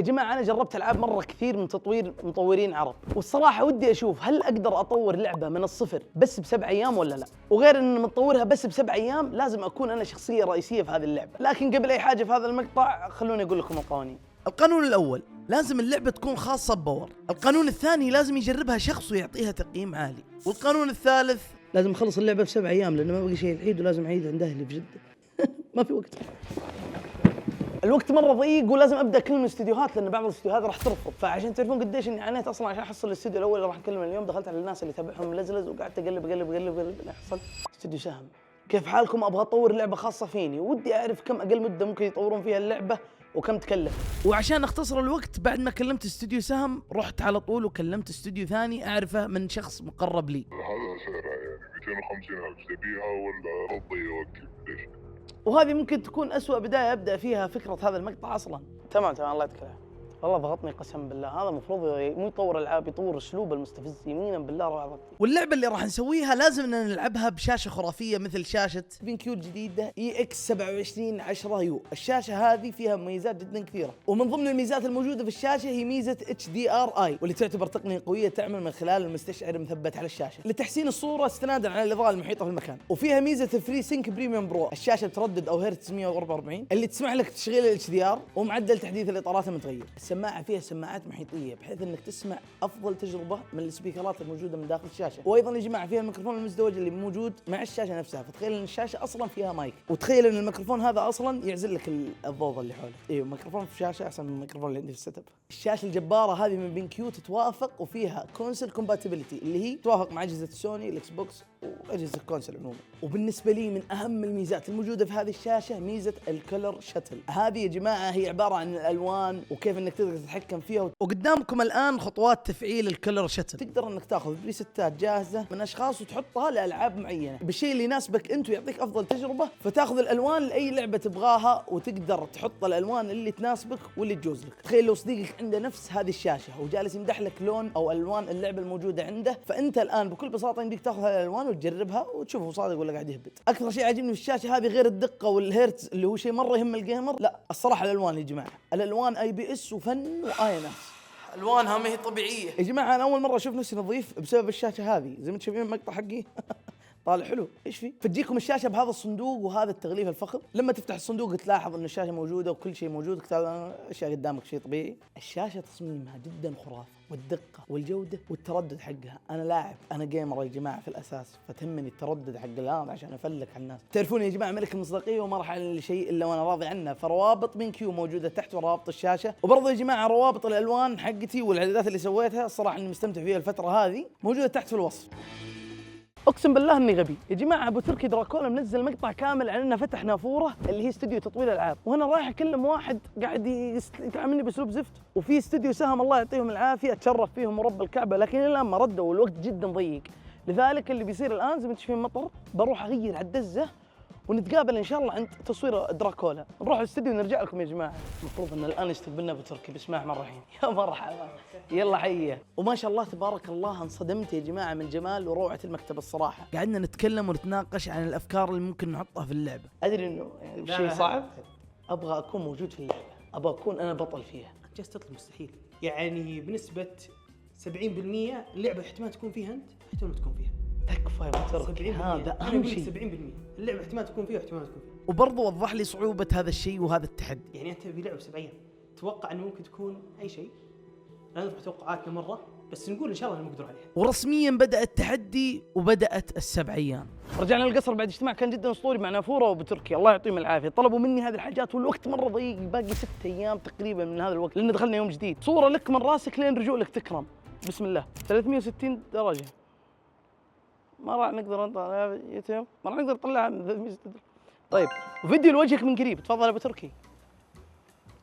يا جماعه انا جربت العاب مره كثير من تطوير مطورين عرب، والصراحه ودي اشوف هل اقدر اطور لعبه من الصفر بس ب7 ايام ولا لا. وغير ان مطورها بس ب7 ايام لازم اكون انا شخصيه رئيسيه في هذه اللعبه. لكن قبل اي حاجه في هذا المقطع خلوني اقول لكم القوانين. القانون الأول، لازم اللعبة تكون خاصة بباور. القانون الثاني، لازم يجربها شخص ويعطيها تقييم عالي. والقانون الثالث، لازم اخلص اللعبه ب7 ايام لانه ما بقي شيء العيد ولازم اعيد عند اهلي في جده. ما في وقت. الوقت مره ضيق ولازم ابدا اكلم الاستديوهات لان بعض الاستديوهات راح ترفض، فعشان تعرفون قديش اني عانيت اصلا عشان احصل الاستديو الاول اللي راح اكلمه اليوم. دخلت على الناس اللي تابعهم ملزلز وقعدت اقلب لين حصلت استديو سهم. كيف حالكم؟ ابغى اطور لعبه خاصه فيني ودي اعرف كم اقل مده ممكن يطورون فيها اللعبه وكم تكلف. وعشان اختصر الوقت بعد ما كلمت استوديو سهم رحت على طول وكلمت استوديو ثاني اعرفه من شخص مقرب لي. هذا سعرها يعني 250,000 تبيها ولا رضي اوكي ليش؟ وهذه ممكن تكون أسوأ بداية أبدأ فيها فكرة هذا المقطع أصلاً. تمام الله يعطيك العافية. والله ضغطني قسم بالله، هذا المفروض مو يطور العاب، يطور اسلوب المستفز يمينا بالله رعب. واللعبه اللي راح نسويها لازم ان نلعبها بشاشه خرافيه مثل شاشه بينكيو الجديده EX2710U. الشاشه هذه فيها مميزات جدا كثيره، ومن ضمن الميزات الموجوده في الشاشه هي ميزه HDRI واللي تعتبر تقنيه قويه تعمل من خلال المستشعر المثبت على الشاشه لتحسين الصوره استنادا على الاضاءه المحيطه في المكان. وفيها ميزه فري سينك بريميوم برو، الشاشه بتردد او هرتز 144 اللي تسمح لك تشغيل HDR، ومعدل تحديث الاطارات المتغير. السماعه فيها سماعات محيطيه بحيث انك تسمع افضل تجربه من السبيكرات الموجوده من داخل الشاشه. وايضا يا جماعه فيها الميكروفون المزدوج اللي موجود مع الشاشه نفسها، فتخيل ان الشاشه اصلا فيها مايك، وتخيل ان الميكروفون هذا اصلا يعزل لك الضوضاء اللي حولك. ايوه ميكروفون في الشاشه احسن من الميكروفون اللي عندي في السيت اب. الشاشه الجباره هذه من بينكيو تتوافق وفيها كونسل كومباتيبلتي اللي هي توافق مع اجهزه سوني الاكس بوكس واجهزه الكونسل عموما. وبالنسبه لي من اهم الميزات الموجوده في هذه الشاشه ميزه الكلر شتل. هذه يا جماعه هي عباره عن الالوان وكيف انك تقدر تتحكم فيها. وقدامكم الان خطوات تفعيل الكلر شتل. تقدر انك تاخذ بريستات جاهزه من اشخاص وتحطها لالعاب معينه بالشيء اللي يناسبك انت ويعطيك افضل تجربه، فتاخذ الالوان لاي لعبه تبغاها وتقدر تحط الالوان اللي تناسبك واللي تجوز لك. تخيل لو صديقك عنده نفس هذه الشاشه وجالس يمدح لك لون او الوان اللعبه الموجوده عنده، فانت الان بكل بساطه يمديك تاخذ هذه الالوان وتجربها وتشوف هو صادق ولا قاعد يهبط. اكثر شيء عاجبني في الشاشه هذه غير الدقه والهيرتز اللي هو شيء مره يهم الجيمر، لا الصراحه الالوان يا جماعه، الالوان IPS وفن وايناس، الوانها ما هي طبيعيه يا جماعه. انا اول مره اشوف نفسي نظيف بسبب الشاشه هذه. زي ما انتم شايفين المقطع حقي طالع حلو. ايش في؟ فتجيكم الشاشه بهذا الصندوق وهذا التغليف الفخم. لما تفتح الصندوق تلاحظ ان الشاشه موجوده وكل شيء موجود، كتاب اشياء قدامك شيء طبيعي. الشاشه تصميمها جدا خرافي، والدقه والجوده والتردد حقها. انا لاعب، انا جيمر يا جماعه في الاساس، فتهمني التردد حق هذا عشان افلك على الناس. تعرفون يا جماعه ملك المصداقيه وما راح اعلن شيء الا وانا راضي عنه. فروابط بينكيو موجوده تحت وروابط الشاشه، وبرضه يا جماعه روابط الالوان حقتي والاعدادات اللي سويتها الصراحه اني مستمتع فيها الفتره هذه، موجوده تحت في الوصف. اقسم بالله اني غبي يا جماعه. ابو تركي دراكولا منزل مقطع كامل عن انه فتح نافوره اللي هي استوديو تطوير العاب، وانا رايح اكلم واحد قاعد يتعاملني باسلوب زفت. وفي استوديو سهم الله يعطيهم العافيه اتشرف فيهم ورب الكعبه، لكن الان ما ردوا والوقت جدا ضيق. لذلك اللي بيصير الان زي ما انتم شايفين مطر، بروح اغير على الدزه ونتقابل ان شاء الله عند تصوير دراكولا. نروح الاستوديو ونرجع لكم يا جماعه. المفروض ان الان يستقبلنا ابو تركي. بسم الله الرحمن الرحيم. يا مرحبا، يلا حيه. وما شاء الله تبارك الله انصدمت يا جماعه من جمال وروعه المكتب الصراحه. قعدنا نتكلم ونتناقش عن الافكار اللي ممكن نحطها في اللعبه. ادري انه يعني شيء صعب. ابغى اكون موجود في اللعبه، ابغى اكون انا بطل فيها. جالس تطلب مستحيل، يعني بنسبه 70% اللعبه احتمال تكون فيها انت، احتمال تكون فيها. تكفى يا ابو تركي، هذا اهم شيء. 70% اللعبه احتمال تكون فيها واحتمال تكون فيها. وبرضه وضح لي صعوبه هذا الشيء وهذا التحدي. يعني انت في لعبه 7 ايام، توقع انه ممكن تكون اي شيء. لا نرفع توقعاتنا مره، بس نقول ان شاء الله نقدر عليها. ورسميا بدأ التحدي وبدأت ال7 ايام. رجعنا القصر بعد اجتماع كان جدا اسطوري مع نافوره وابو تركي الله يعطيهم العافيه. طلبوا مني هذه الحاجات والوقت مره ضيق، باقي 6 ايام تقريبا من هذا الوقت لان دخلنا يوم جديد. صوره لك من راسك لين رجولك تكرم. بسم الله. 360 درجه. ما راح نقدر نطلع يوتيوب، ما راح نقدر نطلع 360 درجه. طيب وفيديو لوجهك من قريب. تفضل ابو تركي.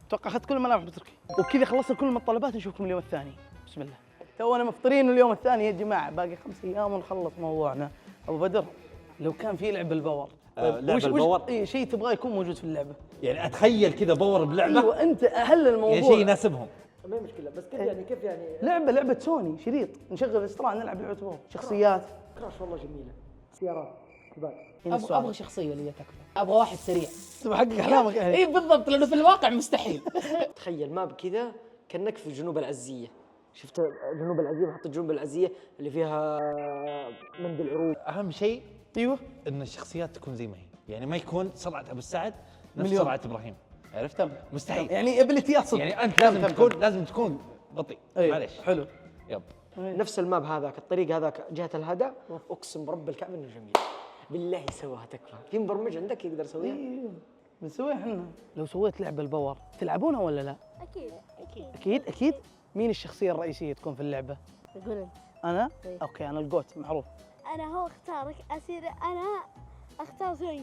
اتوقع اخذت كل الملامح ابو تركي. وبكذا خلصنا كل المتطلبات. نشوفكم اليوم الثاني. بسم الله. تونا مفطرين اليوم الثاني يا جماعه، باقي 5 ايام ونخلص موضوعنا. ابو بدر لو كان في لعب الباور، لعبة الباور اي شيء تبغاه يكون موجود في اللعبه. يعني اتخيل كذا باور بلعبه. ايوه انت اهل الموضوع، يعني شيء يناسبهم. ما هي مشكله، بس كيف يعني لعبه سوني شريط نشغل استراحه نلعب لعبه باور شخصيات. كراش والله جميله، سيارات كبار. ابغى شخصيه لي تكفى، ابغى واحد سريع تبغى حقق احلامك يعني. اي بالضبط، لانه في الواقع مستحيل. تخيل ماب كذا كأنك في جنوب العزية. شفت جنوب العزية، محطة جنوب العزية اللي فيها مند العروق. اهم شيء ايوه ان الشخصيات تكون زي ما هي، يعني ما يكون سرعه ابو السعد نفس مليون. سرعه ابراهيم. عرفت؟ مستحيل. يعني ابيلتي اصلا يعني انت لازم تكون بطيء. معليش. حلو. يب. نفس الماب هذاك، الطريق هذاك جهة الهدى، اقسم برب الكعبة انه جميل. بالله سواها تكفى. في مبرمج عندك يقدر يسويها؟ ايوه بنسويها احنا. لو سويت لعبة الباور تلعبونها ولا لا؟ أكيد. مين الشخصية الرئيسية تكون في اللعبة؟ قول انت. أنا؟ إيه. أوكي أنا الجوت معروف. انا هو اختارك اصير انا اختار شنق.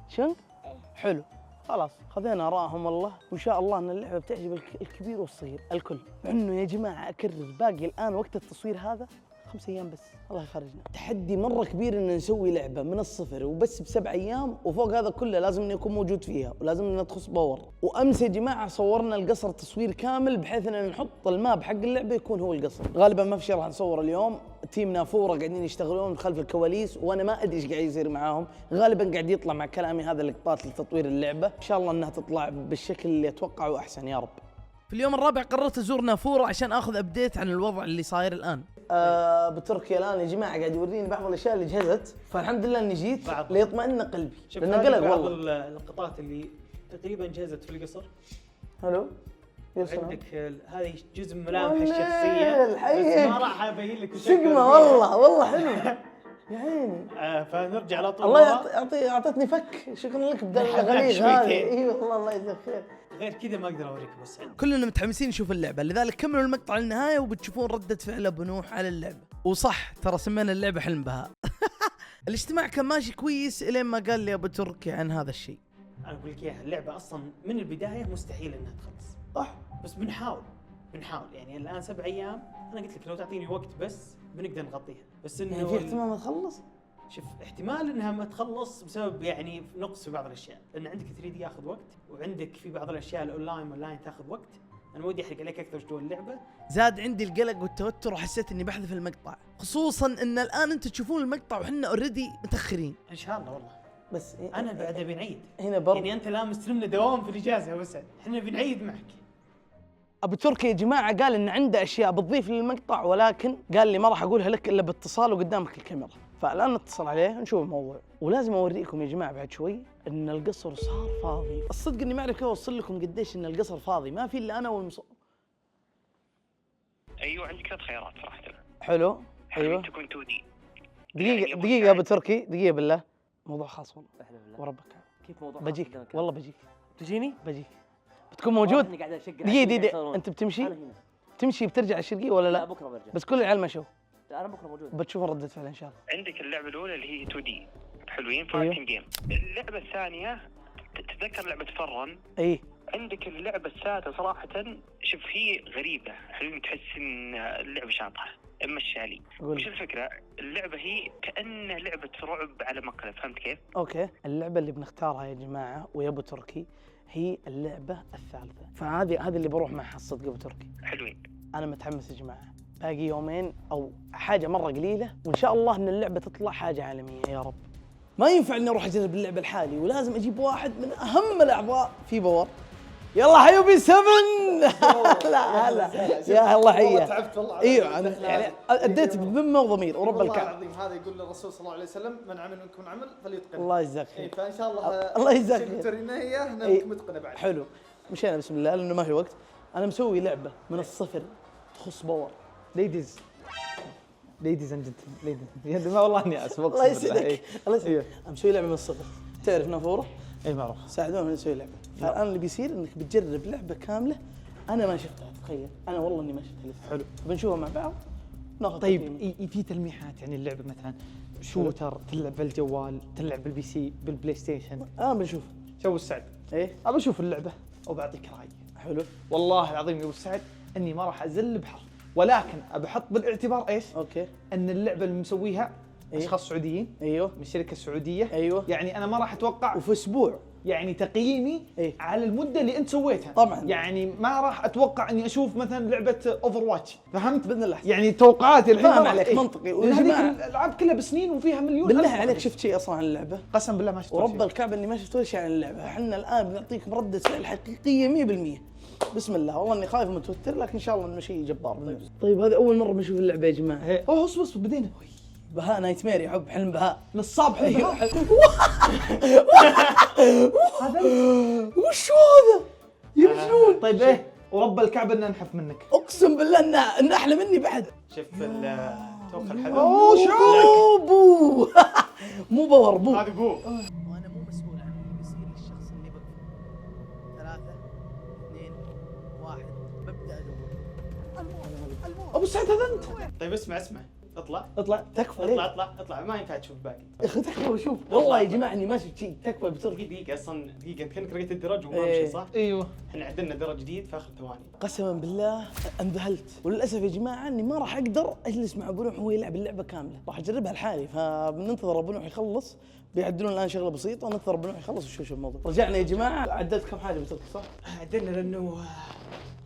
شنق؟ إيه. حلو. خلاص خذينا آراءهم والله، وإن شاء الله أن اللعبة بتعجب الكبير والصغير الكل. مع إنه يا جماعة أكرر باقي الآن وقت التصوير هذا 5 أيام بس، الله يخرجنا. تحدي مره كبير ان نسوي لعبه من الصفر وبس ب7 ايام، وفوق هذا كله لازم اني اكون موجود فيها ولازم انها تخص باور. وامس يا جماعه صورنا القصر تصوير كامل بحيث ان نحط الماب حق اللعبه يكون هو القصر. غالبا ما في شيء راح نصور اليوم، تيم نافوره قاعدين يشتغلون خلف الكواليس وانا ما ادري ايش قاعد يصير معاهم. غالبا قاعد يطلع مع كلامي هذا لقطات لتطوير اللعبه، ان شاء الله انها تطلع بالشكل اللي اتوقعه احسن يا رب. في اليوم الرابع قررت ازور نافورة عشان اخذ ابديت عن الوضع اللي صاير الان. بتركيا الان يا جماعه قاعد يوريني بعض الاشياء اللي جهزت، فالحمد لله اني جيت بعض. ليطمئن قلبي شوف لانه هذه قلق بعض والله. اللقطات اللي تقريبا جهزت في القصر. حلو يا سلام. عندك هذه جزء من ملامح والله الشخصيه، بس الحقيقة. ما راح ابين لك وش شقمه والله حلو. يا عيني فنرجع على طول. الله اعطتني فك، شكرا لك بدل الغليظ هذا. شويتين. اي والله الله يجزاك خير. غير كذا ما اقدر اوريكم بس. كلنا متحمسين نشوف اللعبة، لذلك كملوا المقطع للنهاية وبتشوفون ردة فعل ابو نوح على اللعبة. وصح ترى سمينا اللعبة حلم بهاء. الاجتماع كان ماشي كويس الين ما قال لي ابو تركي عن هذا الشيء. انا اقول لك اياها، اللعبه اصلا من البدايه مستحيل انها تخلص. صح بس بنحاول يعني الان 7 ايام. انا قلت لك لو تعطيني وقت بس بنقدر نغطيها، بس انه يعني في احتمال ما تخلص. شوف احتمال انها ما تخلص بسبب يعني نقص في بعض الاشياء، لان عندك 3D ياخذ وقت، وعندك في بعض الاشياء الاونلاين تاخذ وقت. انا ما ودي احرق عليك اكثر جوا اللعبه. زاد عندي القلق والتوتر وحسيت اني بحذف المقطع، خصوصا ان الان انتم تشوفون المقطع وحنا اوريدي متاخرين. ان شاء الله والله. بس انا بعد بنعيد هنا برضه يعني انت لا مستلمنا دوام في الاجازه يا وسعد، احنا بنعيد معك. ابو تركي يا جماعه قال ان عنده اشياء بتضيف للمقطع، ولكن قال لي ما راح اقولها لك الا باتصال وقدامك الكاميرا. فالان نتصل عليه ونشوف الموضوع. ولازم اوريكم يا جماعه بعد شوي ان القصر صار فاضي. الصدق اني ما اعرف كيف اوصل لكم قديش ان القصر فاضي، ما في الا انا ايوه عندك 3 خيارات صراحه. حلو. ايوه تكون 2 دي. دقيقه يا ابو تركي، دقيقه بالله، موضوع خاص والله وربك. كيف موضوع بجيك والله بجيك. تجيني؟ بجيك بتكون موجود. اني قاعد اشقر. دقيقه انت بتمشي تمشي بترجع الشرقيه ولا لا؟ بكره برجع. بس كل العيال مشوا. انا بكره موجود. بتشوفون ردة فعل ان شاء الله. عندك اللعبه الاولى اللي هي 2 دي حلوين فايتنج جيم. اللعبه الثانيه تتذكر لعبه فرن؟ اي عندك اللعبه الثالثه صراحه شوف هي غريبه، حلوين تحس ان اللعبه شاطحه اما الشالي. وش الفكره؟ اللعبه هي كأنها لعبه رعب على مقلب، فهمت كيف؟ اوكي، اللعبه اللي بنختارها يا جماعه ويا ابو تركي هي اللعبه الثالثه، فهذه اللي بروح معها الصدق ابو تركي. حلوين. انا متحمس يا جماعه، باقي يومين او حاجه مره قليله وان شاء الله ان اللعبه تطلع حاجه عالميه يا رب. ما ينفع اني اروح اجرب اللعبه لحالي، ولازم اجيب واحد من اهم الاعضاء في باور. يلا حيو بي 7. لا هلا يا الله حيه. تعبت والله. ايوه يعني اديت بذمه وضمير ورب الكعبه. والله العظيم هذا يقول الرسول صلى الله عليه وسلم من عمل منكم عمل فليتقن. الله يجزاك خير. فان شاء الله الله يجزاك خير. تورينا اياه انك متقنه بعد. حلو، مشينا بسم الله لانه ما في وقت. انا مسوي لعبه من الصفر تخص باور. ليديز اند جنتلمان. ما والله اني اسف. الله يسعدك الله يسعدك. انا مسوي لعبه من الصفر. تعرف نافوره؟ اي معروف. ساعدونا نسوي لعبه. فالان اللي بيصير انك بتجرب لعبه كامله انا ما شفتها. تخيل انا والله اني ما شفتها لسه. حلو. بنشوفها مع بعض ناخذ. طيب في تلميحات يعني اللعبه مثلا شوتر تلعب بالجوال، تلعب بالبي سي، بالبلاي ستيشن؟ بنشوف. ابو السعد ايه ابى اشوف اللعبه وبعطيك رايي. حلو. والله العظيم يا ابو السعد اني ما راح ازل بحرف، ولكن ابى احط بالاعتبار ايش؟ اوكي. ان اللعبه اللي مسويها اشخاص سعوديين. ايوه. من شركه سعوديه. ايوه. يعني انا ما راح اتوقع. وفي اسبوع يعني تقييمي على المده اللي انت سويتها. طبعا. يعني ما راح اتوقع اني اشوف مثلا لعبه اوفر واتش، فهمت؟ باذن الله. يعني توقعاتي الحين فاهم عليك منطقي. ويا جماعه الالعاب كلها بسنين وفيها مليون. بالله عليك شفت شيء اصلا عن اللعبه؟ قسم بالله ما شفت ورب الكعبه اني ما شفت ولا شيء عن اللعبه. احنا الان بنعطيكم رده فعل حقيقيه 100%. بسم الله، والله اني خايف ومتوتر لكن ان شاء الله انه شيء جبار. طيب هذه اول مره بنشوف اللعبه يا جماعه. اوه اصبر بدينا. بهاء نايت مير يا حب، حلم بهاء نصاب حلم بهاء. هذا وش هذا؟ يا مجنون. طيب ايه ورب الكعبه ان نحف منك. اقسم بالله انه احلى مني بعد. شوف توخى الحذر. اوه شو بو مو باور بو. هذا بو. وانا مو مسؤول عن اللي بيصير للشخص اللي بقفل. 3 2 1 ببدا ادور. ابو سعد هذا انت. طيب اسمع اطلع تكفى اطلع ما ينفع تشوف باقي. يا اخي تكفى وشوف، والله يا جماعه اني ما شفت شيء. تكفى بتركي. دقيقة اصلا انت كانك لقيت الدرج وما مشي صح؟ ايوه احنا عدلنا درج جديد في اخر ثواني. قسما بالله انذهلت، وللاسف يا جماعه اني ما راح اقدر اجلس مع ابو نوح وهو يلعب اللعبه كامله، راح اجربها لحالي، فبننتظر ابو نوح يخلص. بيعدلون الان شغله بسيطه، ننتظر ابو نوح يخلص وشوف الموضوع. رجعنا يا جماعه، عدلت كم حاجه بتركي صح؟ عدلنا لانه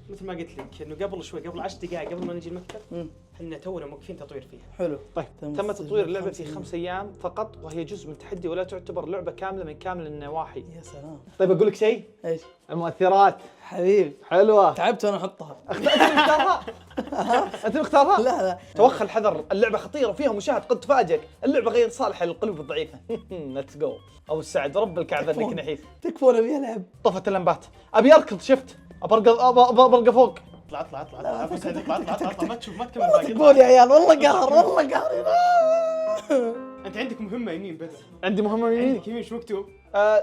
مثل ما قلت لك انه قبل 10 دقائق قبل ما نجي المكتب احنا تونا موقفين تطوير فيها. حلو. طيب تم تطوير اللعبه في 5 ايام فقط، وهي جزء من التحدي ولا تعتبر لعبه كامله من كامل النواحي. يا سلام. طيب اقول لك شيء. ايش؟ المؤثرات حبيبي حلوه. تعبت وانا احطها. انت مختارها؟ لا توخى الحذر، اللعبه خطيره وفيها مشاهد قد تفاجئك، اللعبه غير صالحه للقلوب الضعيفه. ليتس جو. ابو السعد رب الكعبه انك نحيف. تكفى وانا ابي العب. طفت اللمبات، ابي اركض، شفت ابى فوق. اطلع ابو سعد اطلع ما تشوف ما تكمل باقي. تقول يا عيال والله قهر. انت عندك مهمه يمين بس. عندي مهمه يمين. عندك يمين شو مكتوب؟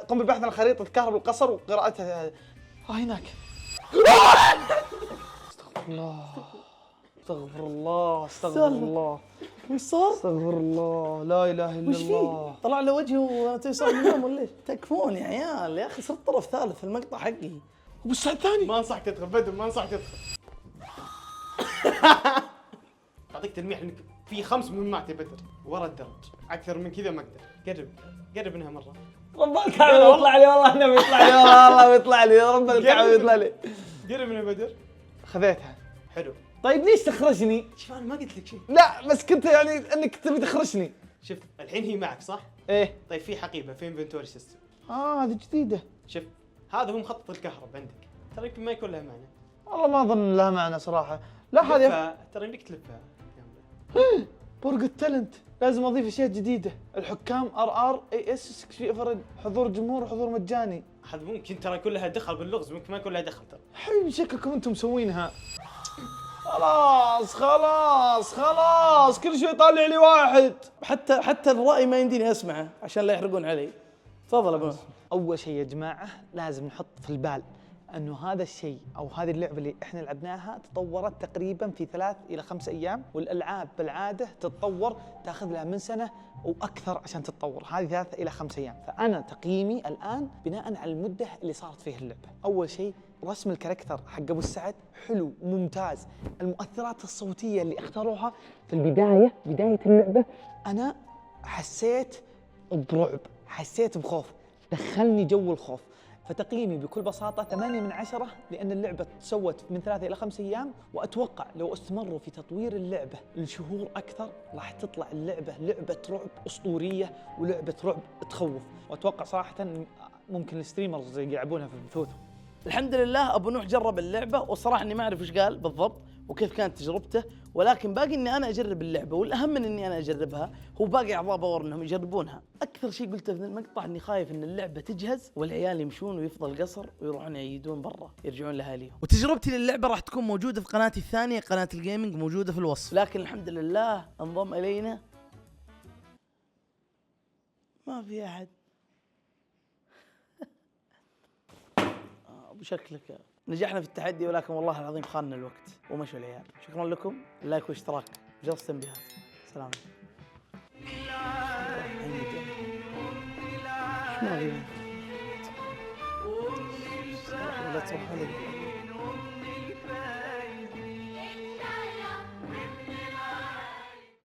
قم بالبحث عن خريطه كهرب القصر وقراءتها. هناك. استغفر الله. وش صار؟ استغفر الله، لا اله الا وش فيه؟ طلع له وجهه وتوصل من النوم ولا ايش؟ تكفون يا عيال، يا اخي صرت طرف ثالث في المقطع حقي. ابو السعد ثاني. ما انصحك تدخل بدر، ما انصحك تدخل. اعطيك تلميح انك في 5 مهمات يا بدر ورا الدرج، اكثر من كذا ما اقدر. قرب منها مره. رب الكعبه بيطلع لي والله، انه بيطلع لي والله بيطلع لي، رب الكعبه بيطلع لي. قرب منها بدر. خذيتها. حلو. طيب ليش تخرجني؟ شوف انا ما قلت لك شيء. لا بس كنت يعني انك تبي تخرجني. شوف الحين هي معك صح؟ ايه. طيب في حقيبه في انفنتوري سيستم. هذه جديده. شوف هذا هو مخطط الكهرب عندك، ترى يمكن ما يكون له معنى. والله ما اظن لها معنى صراحه. لا هذه ترى يمديك تلفها. برج التالنت، لازم اضيف اشياء جديده. الحكام RRAS 6 افرد، حضور جمهور وحضور مجاني. هذا ممكن ترى يكون لها دخل باللغز، ممكن ما يكون لها دخل ترى. حبيبي شكلكم انتم مسوينها. خلاص كل شوي يطالع لي واحد. حتى الرأي ما يمديني اسمعه عشان لا يحرقون علي. تفضل ابو. اول شيء يا جماعه لازم نحط في البال انه هذا الشيء او هذه اللعبه اللي احنا لعبناها تطورت تقريبا في 3 إلى 5 ايام، والالعاب بالعاده تتطور تاخذ لها من سنه واكثر عشان تتطور، هذه 3 إلى 5 ايام، فانا تقييمي الان بناء على المده اللي صارت فيها اللعبه. اول شيء رسم الكاركتر حق ابو السعد حلو ممتاز، المؤثرات الصوتيه اللي اختاروها في البدايه بدايه اللعبه انا حسيت برعب، حسيت بخوف، دخلني جو الخوف، فتقييمي بكل بساطة 8 من 10، لأن اللعبة تسوت من 3 إلى 5 أيام، وأتوقع لو استمروا في تطوير اللعبة لشهور أكثر راح تطلع اللعبة لعبة رعب أسطورية ولعبة رعب تخوف، وأتوقع صراحة ممكن الستريمرز يلعبونها في بثوثهم. الحمد لله ابو نوح جرب اللعبه، والصراحه اني ما اعرف ايش قال بالضبط وكيف كانت تجربته، ولكن باقي اني انا اجرب اللعبه، والاهم من اني انا اجربها هو باقي اعضاء باور انهم يجربونها. اكثر شيء قلته في المقطع اني خايف ان اللعبه تجهز والعيال يمشون ويفضل قصر ويروحون يعيدون برا يرجعون لاهاليهم. وتجربتي للعبه راح تكون موجوده في قناتي الثانيه قناه الجيمنج، موجوده في الوصف. لكن الحمد لله انضم الينا ما في احد. بشكلك نجحنا في التحدي، ولكن والله العظيم خاننا الوقت ومشوا العيال. شكرا لكم، لايك واشتراك، جلسة تنبيهات. سلام. ايش ما في؟ لا تروح علي.